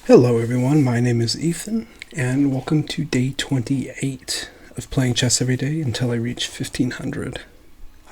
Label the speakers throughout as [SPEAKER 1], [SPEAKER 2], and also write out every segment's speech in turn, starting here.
[SPEAKER 1] Hello everyone, my name is Ethan, and welcome to day 28 of playing chess every day until I reach 1500.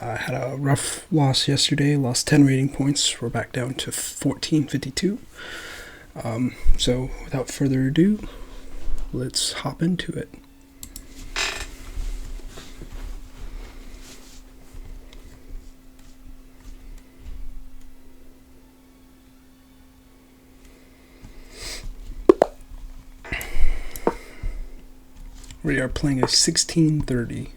[SPEAKER 1] I had a rough loss yesterday, lost 10 rating points, we're back down to 1452. So without further ado, let's hop into it. We are playing a 1630.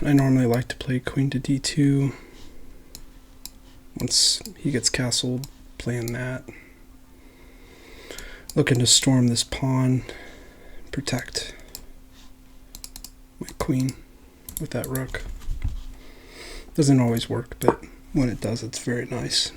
[SPEAKER 1] I normally like to play queen to d2. Once he gets castled, playing that. Looking to storm this pawn, protect my queen with that rook. Doesn't always work, but when it does, it's very nice.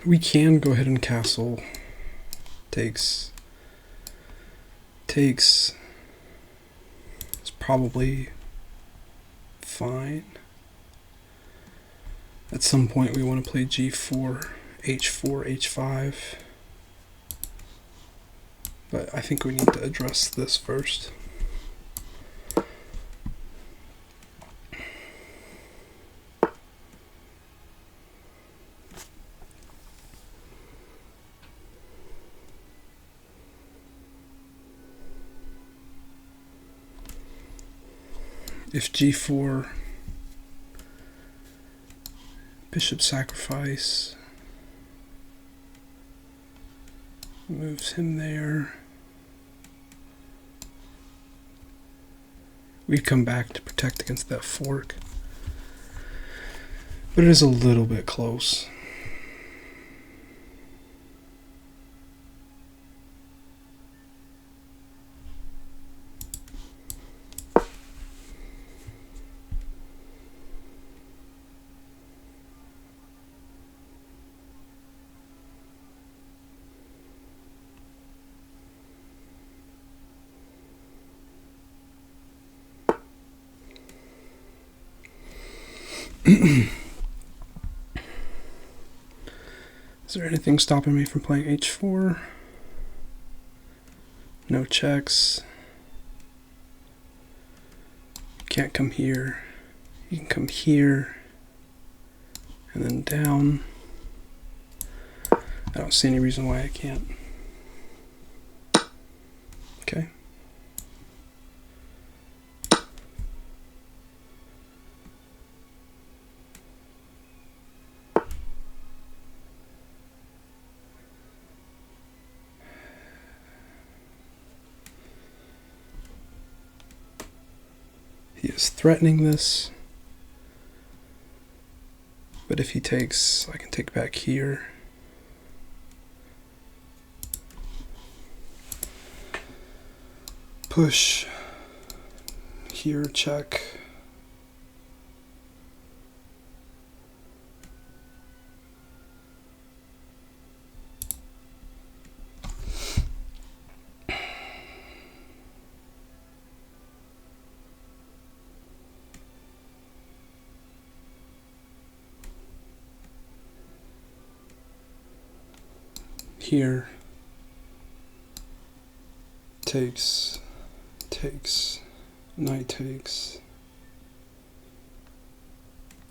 [SPEAKER 1] We can go ahead and castle. Takes. It's probably fine. At some point we want to play g4, h4, h5. But I think we need to address this first. If g4, bishop sacrifice, moves him there. We'd come back to protect against that fork. But it is a little bit close. Is there anything stopping me from playing h4? No checks. You can't come here. You can come here and then down. I don't see any reason why I can't. Okay. He is threatening this. But if he takes, I can take back here. Push. Here, check. here, takes, knight takes,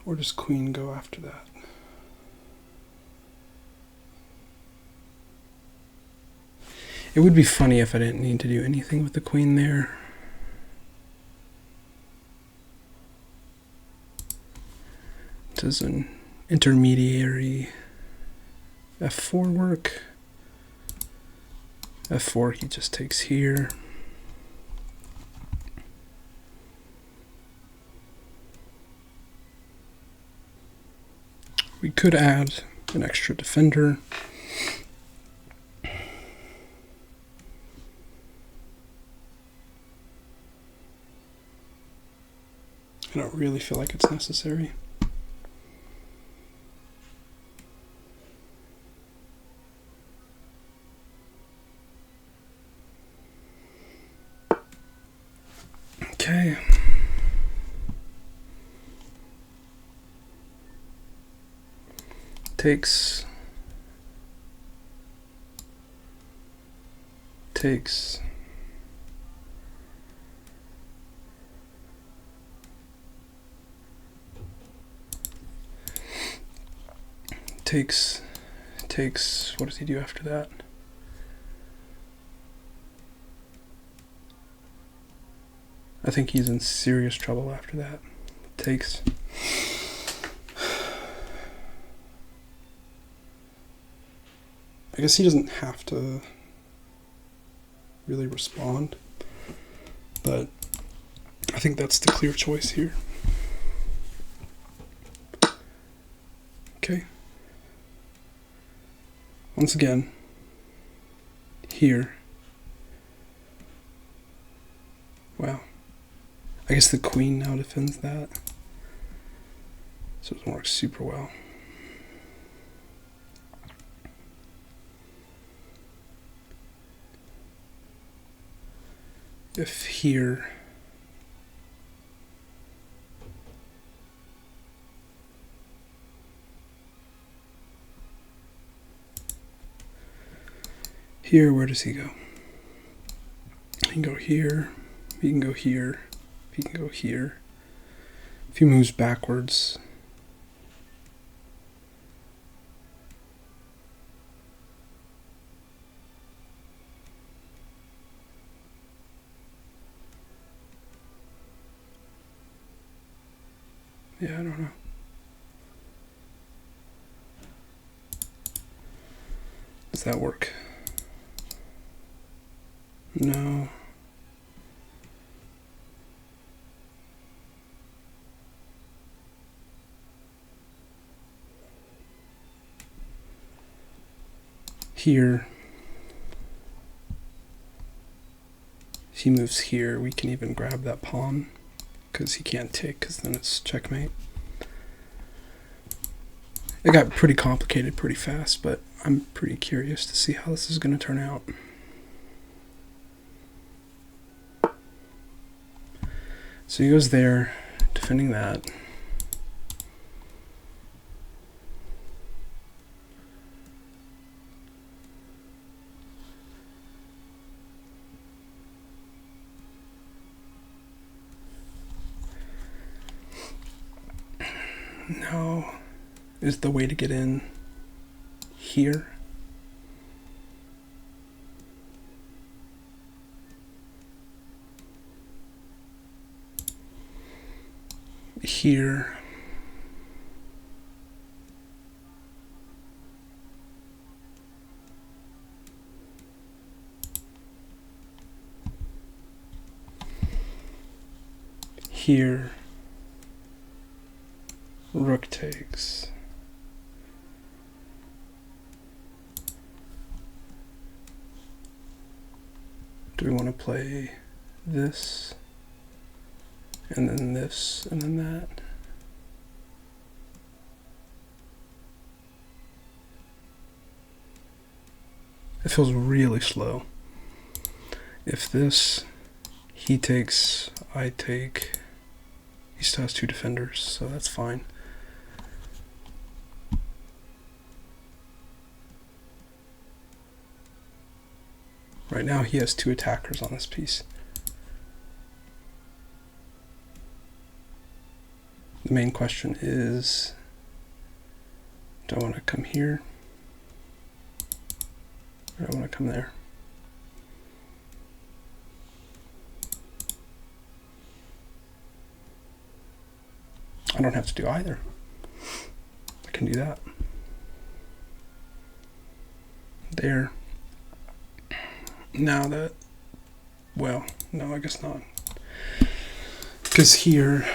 [SPEAKER 1] or does queen go after that? It would be funny if I didn't need to do anything with the queen there. Does an intermediary f4 work? f4, he just takes here. We could add an extra defender. I don't really feel like it's necessary. Okay. Takes. Takes. Takes, what does he do after that? I think he's in serious trouble after that. Takes. I guess he doesn't have to really respond, but I think that's the clear choice here. Okay. Once again, here. Wow. I guess the queen now defends that. So it doesn't work super well. If here, where does he go? He can go here, he can go here, he can go here. If he moves backwards, yeah, I don't know. Does that work? No. Here. If he moves here, we can even grab that pawn, because he can't take, because then it's checkmate. It got pretty complicated pretty fast, but I'm pretty curious to see how this is going to turn out. So he goes there, defending that. Now is the way to get in here. Here. Here. Rook takes. Do we want to play this, and then this, and then that? It feels really slow. If this, he takes, I take, he still has two defenders, so that's fine. Right now he has 2 attackers on this piece. The main question is, do I want to come here? Or do I want to come there? I don't have to do either. I can do that. There. Now that, well, no, I guess not. Because here,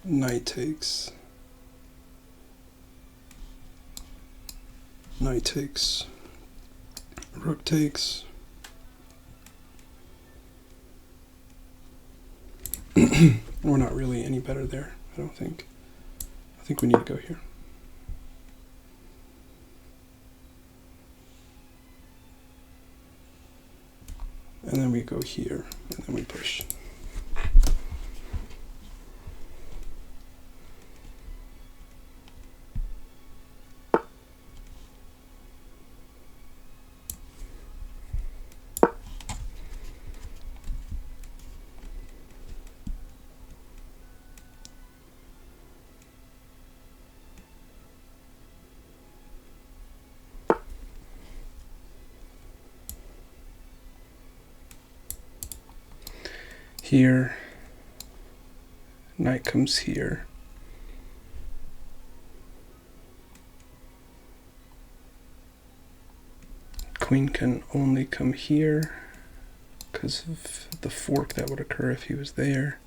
[SPEAKER 1] knight takes, rook takes. We're not really any better there, I don't think. I think we need to go here. And then we go here, and then we push. Here, knight comes here. Queen can only come here because of the fork that would occur if he was there.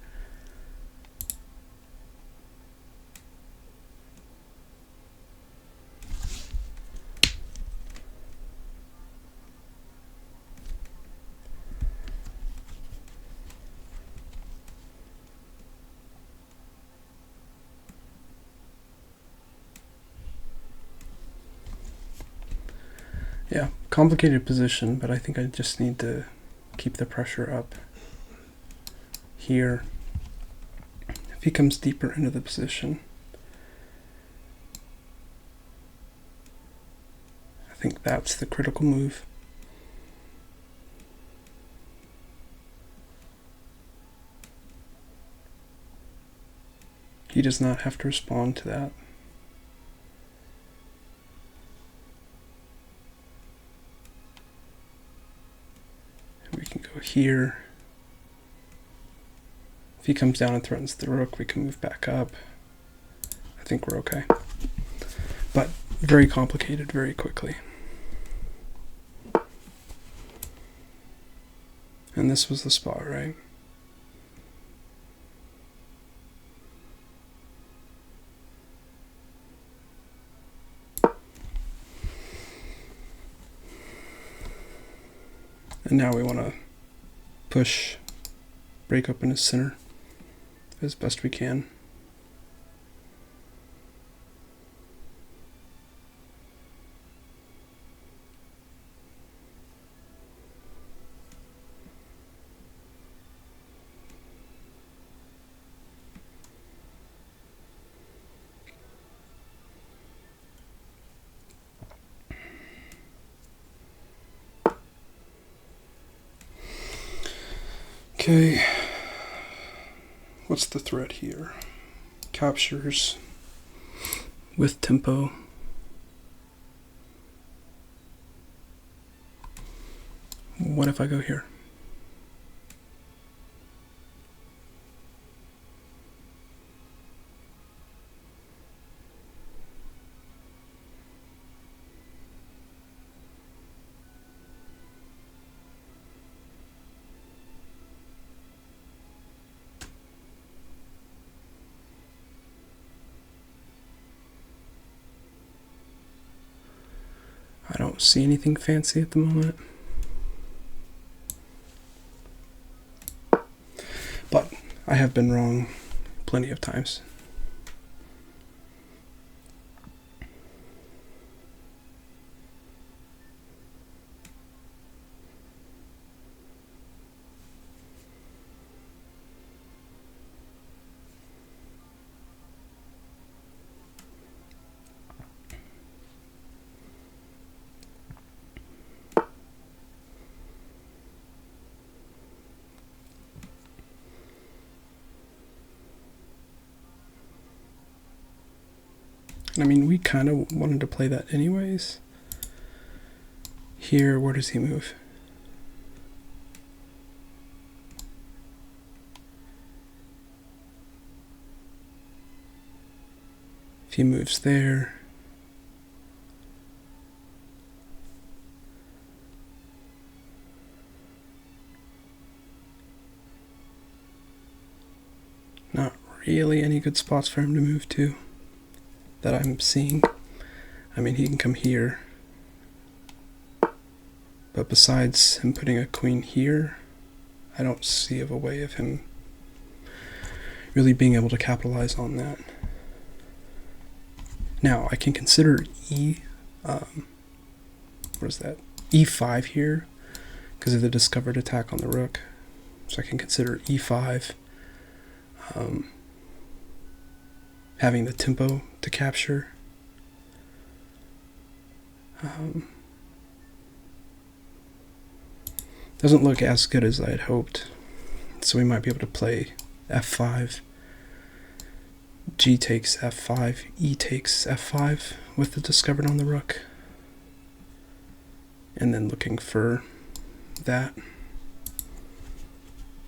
[SPEAKER 1] Yeah, complicated position, but I think I just need to keep the pressure up here. If he comes deeper into the position, I think that's the critical move. He does not have to respond to that. We can go here. If he comes down and threatens the rook, we can move back up. I think we're okay. But very complicated very quickly. And this was the spot, right? And now we want to push, break open his center as best we can. Okay, what's the threat here? Captures with tempo. What if I go here? I don't see anything fancy at the moment. But I have been wrong plenty of times. And I mean, we kind of wanted to play that anyways. Here, where does he move? If he moves there, not really any good spots for him to move to that I'm seeing. I mean, he can come here, but besides him putting a queen here, I don't see of a way of him really being able to capitalize on that. Now, I can consider E5 here, because of the discovered attack on the rook. So I can consider E5, having the tempo to capture. Doesn't look as good as I had hoped, so we might be able to play F5. G takes F5, E takes F5 with the discovered on the rook. And then looking for that.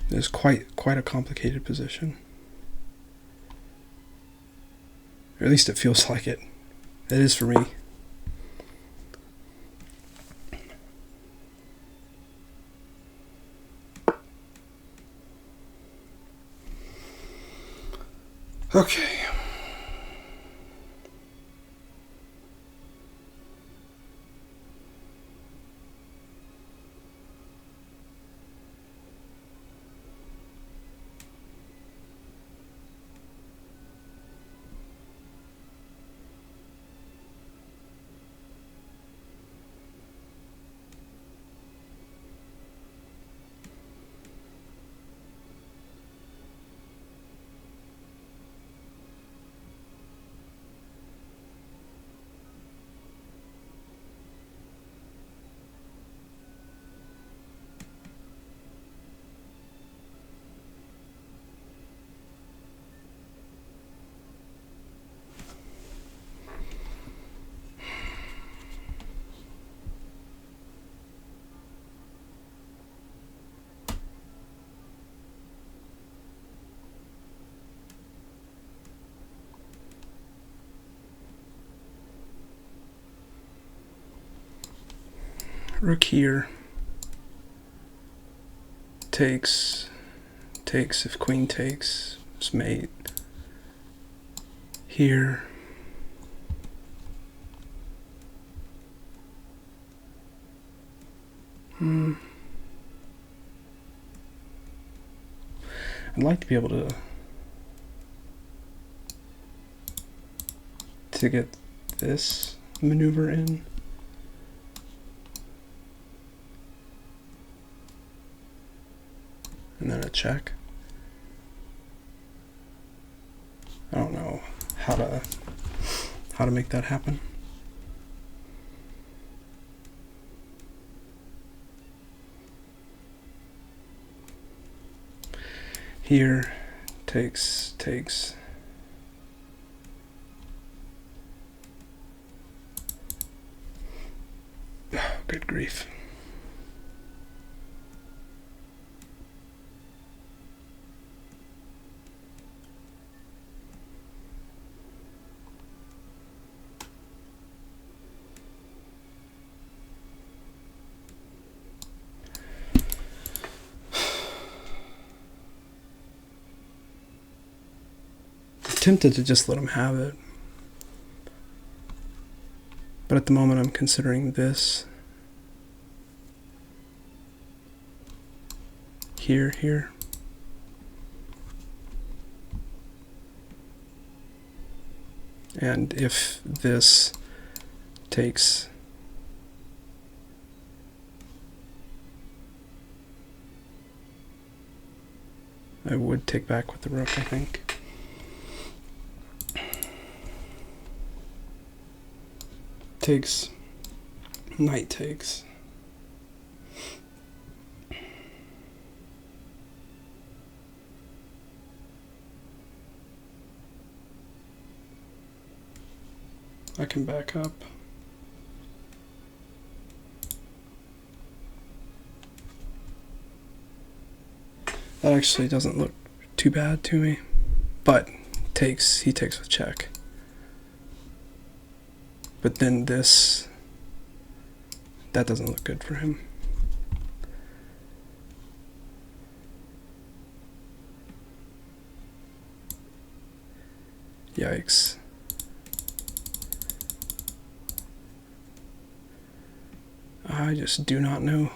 [SPEAKER 1] It's quite a complicated position. Or at least it feels like it. It is for me. Okay. Rook here takes if queen takes, it's mate. Here I'd like to be able to get this maneuver in. And then a check. I don't know how to make that happen. Here takes. Oh, good grief. Tempted to just let him have it, but at the moment I'm considering this here, and if this takes, I would take back with the rook, I think. Takes, knight takes. I can back up. That actually doesn't look too bad to me, but he takes with check. But then this, that doesn't look good for him. Yikes. I just do not know.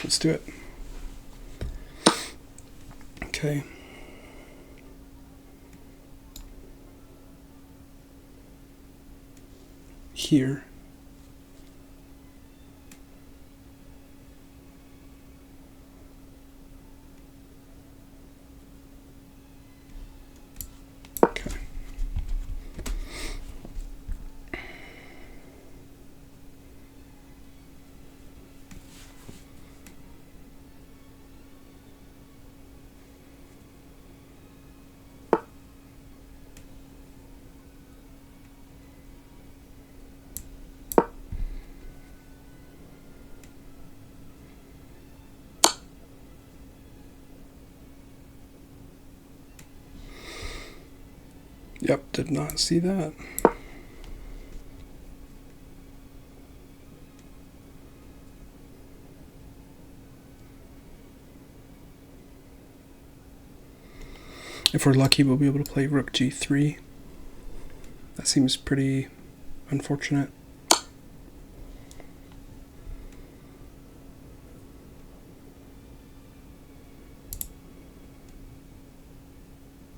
[SPEAKER 1] Let's do it. Okay. Here. Okay. Yep, did not see that. If we're lucky, we'll be able to play rook g3. That seems pretty unfortunate.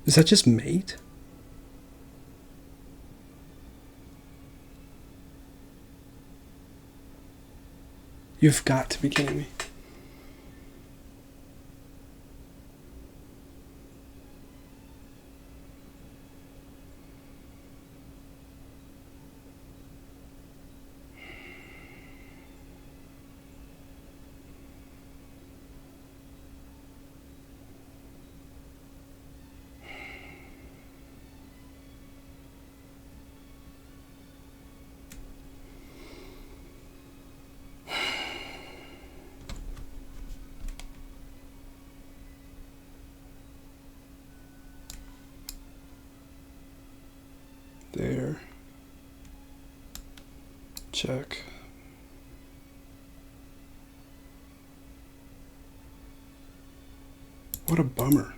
[SPEAKER 1] Is that just mate? You've got to be kidding me. There. Check. What a bummer.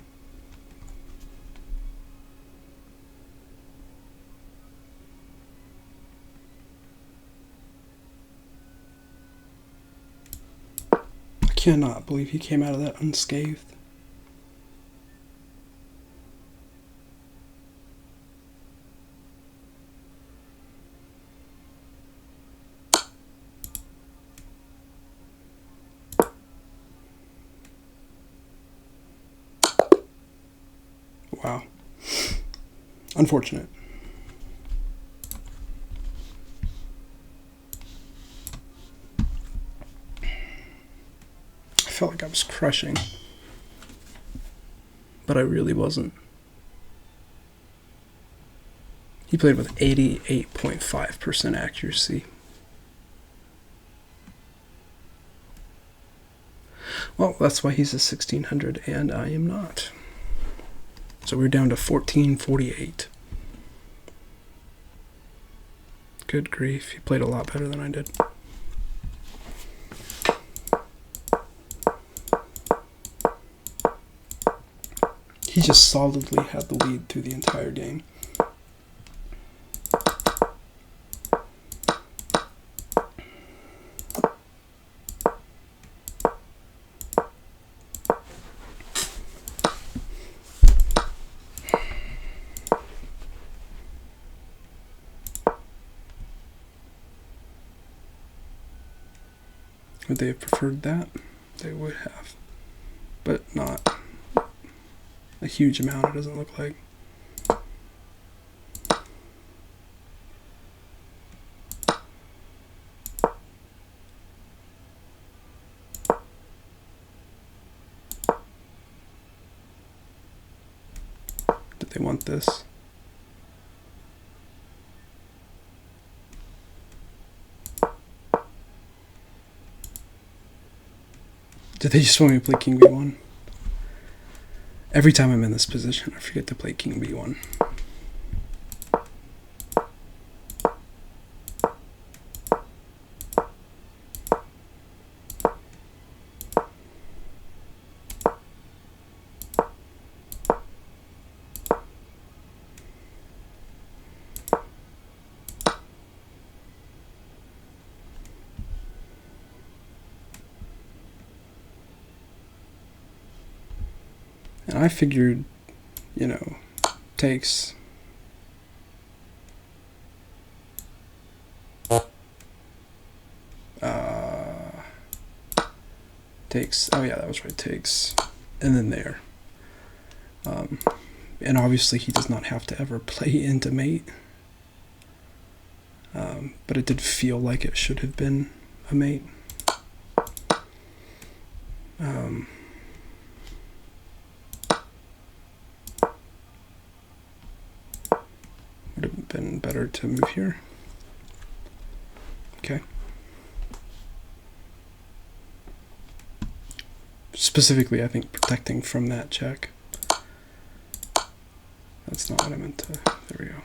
[SPEAKER 1] I cannot believe he came out of that unscathed. Wow. Unfortunate. I felt like I was crushing, but I really wasn't. He played with 88.5% accuracy. Well, that's why he's a 1600 and I am not. So we're down to 1448. Good grief, he played a lot better than I did. He just solidly had the lead through the entire game. Would they have preferred that? They would have. But not a huge amount, it doesn't look like. Did they want this? Did they just want me to play king b1? Every time I'm in this position, I forget to play king b1. And I figured, you know, takes. Takes. Oh yeah, that was right. Takes, and then there. And obviously he does not have to ever play into mate. But it did feel like it should have been a mate. Would have been better to move here. Okay. Specifically, I think protecting from that check. That's not what I meant to. There we go.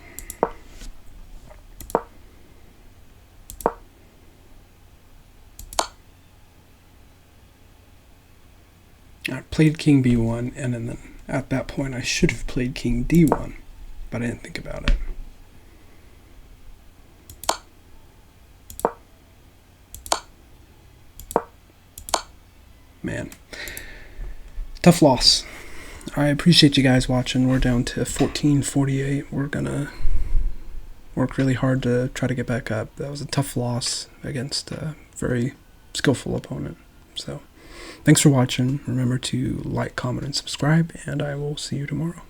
[SPEAKER 1] I played king b1, and then at that point I should have played king d1, but I didn't think about it. Man, tough loss. I appreciate you guys watching. We're down to 1448. We're gonna work really hard to try to get back up. That was a tough loss against a very skillful opponent. So thanks for watching. Remember to like, comment, and subscribe, and I will see you tomorrow.